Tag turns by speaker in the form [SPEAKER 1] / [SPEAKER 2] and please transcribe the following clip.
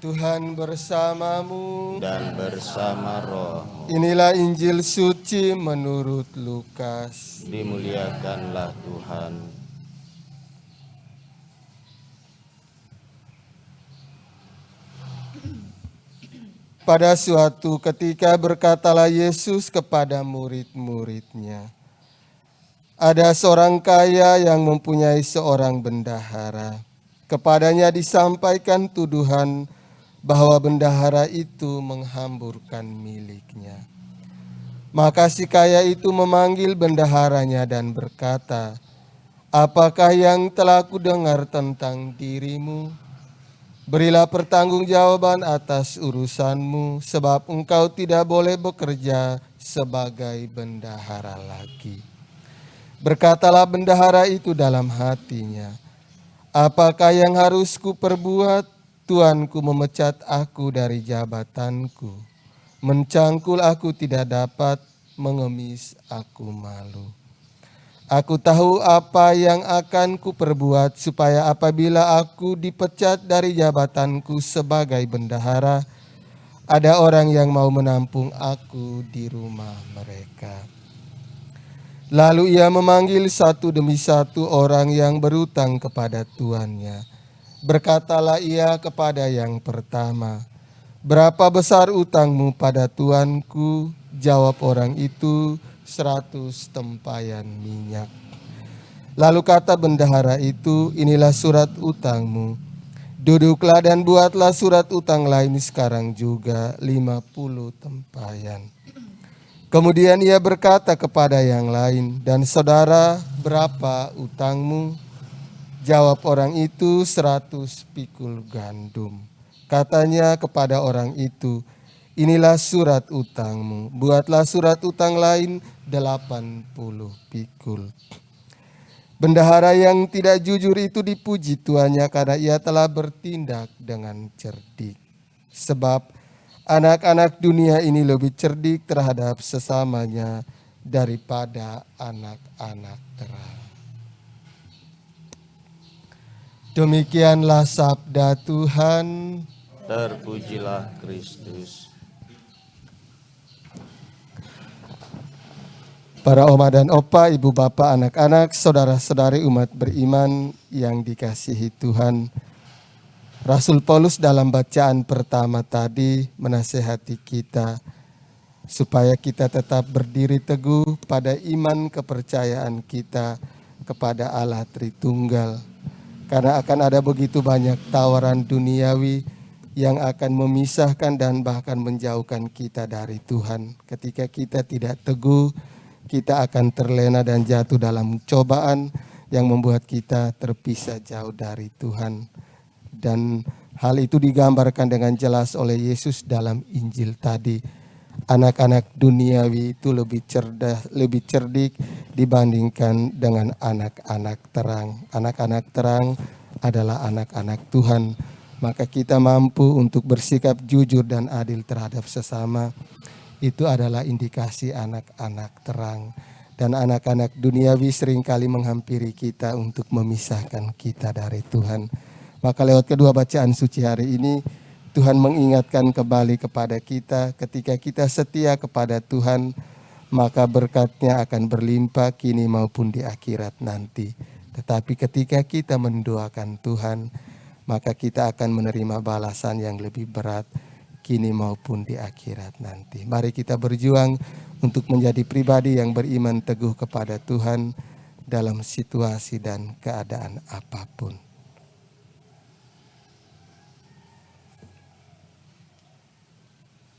[SPEAKER 1] Tuhan bersamamu
[SPEAKER 2] dan bersama roh.
[SPEAKER 1] Inilah Injil suci menurut Lukas.
[SPEAKER 2] Dimuliakanlah Tuhan.
[SPEAKER 1] Pada suatu ketika berkatalah Yesus kepada murid-muridnya, ada seorang kaya yang mempunyai seorang bendahara. Kepadanya disampaikan tuduhan bahwa bendahara itu menghamburkan miliknya. Maka si kaya itu memanggil bendaharanya dan berkata, "Apakah yang telah kudengar tentang dirimu? Berilah pertanggungjawaban atas urusanmu, sebab engkau tidak boleh bekerja sebagai bendahara lagi." Berkatalah bendahara itu dalam hatinya, "Apakah yang harus kuperbuat? Tuanku memecat aku dari jabatanku. Mencangkul aku tidak dapat, mengemis aku malu. Aku tahu apa yang akan kuperbuat supaya apabila aku dipecat dari jabatanku sebagai bendahara, ada orang yang mau menampung aku di rumah mereka." Lalu ia memanggil satu demi satu orang yang berutang kepada tuannya. Berkatalah ia kepada yang pertama, "Berapa besar utangmu pada tuanku?" Jawab orang itu, 100 tempayan minyak. Lalu kata bendahara itu, "Inilah surat utangmu. Duduklah dan buatlah surat utang lain sekarang juga, 50 tempayan." Kemudian ia berkata kepada yang lain, "Dan saudara, berapa utangmu?" Jawab orang itu, 100 pikul gandum. Katanya kepada orang itu, "Inilah surat utangmu. Buatlah surat utang lain 80 pikul." Bendahara yang tidak jujur itu dipuji tuannya karena ia telah bertindak dengan cerdik. Sebab anak-anak dunia ini lebih cerdik terhadap sesamanya daripada anak-anak terang. Demikianlah sabda Tuhan.
[SPEAKER 2] Terpujilah Kristus.
[SPEAKER 1] Para oma dan opa, ibu bapak, anak-anak, saudara-saudari umat beriman yang dikasihi Tuhan. Rasul Paulus dalam bacaan pertama tadi menasihati kita supaya kita tetap berdiri teguh pada iman kepercayaan kita kepada Allah Tritunggal. Karena akan ada begitu banyak tawaran duniawi yang akan memisahkan dan bahkan menjauhkan kita dari Tuhan. Ketika kita tidak teguh, kita akan terlena dan jatuh dalam cobaan yang membuat kita terpisah jauh dari Tuhan. Dan hal itu digambarkan dengan jelas oleh Yesus dalam Injil tadi. Anak-anak duniawi itu lebih cerdas, lebih cerdik dibandingkan dengan anak-anak terang. Anak-anak terang adalah anak-anak Tuhan. Maka kita mampu untuk bersikap jujur dan adil terhadap sesama. Itu adalah indikasi anak-anak terang. Dan anak-anak duniawi seringkali menghampiri kita untuk memisahkan kita dari Tuhan. Maka lewat kedua bacaan suci hari ini, Tuhan mengingatkan kembali kepada kita, ketika kita setia kepada Tuhan, maka berkat-Nya akan berlimpah kini maupun di akhirat nanti. Tetapi ketika kita mendoakan Tuhan, maka kita akan menerima balasan yang lebih berat kini maupun di akhirat nanti. Mari kita berjuang untuk menjadi pribadi yang beriman teguh kepada Tuhan dalam situasi dan keadaan apapun.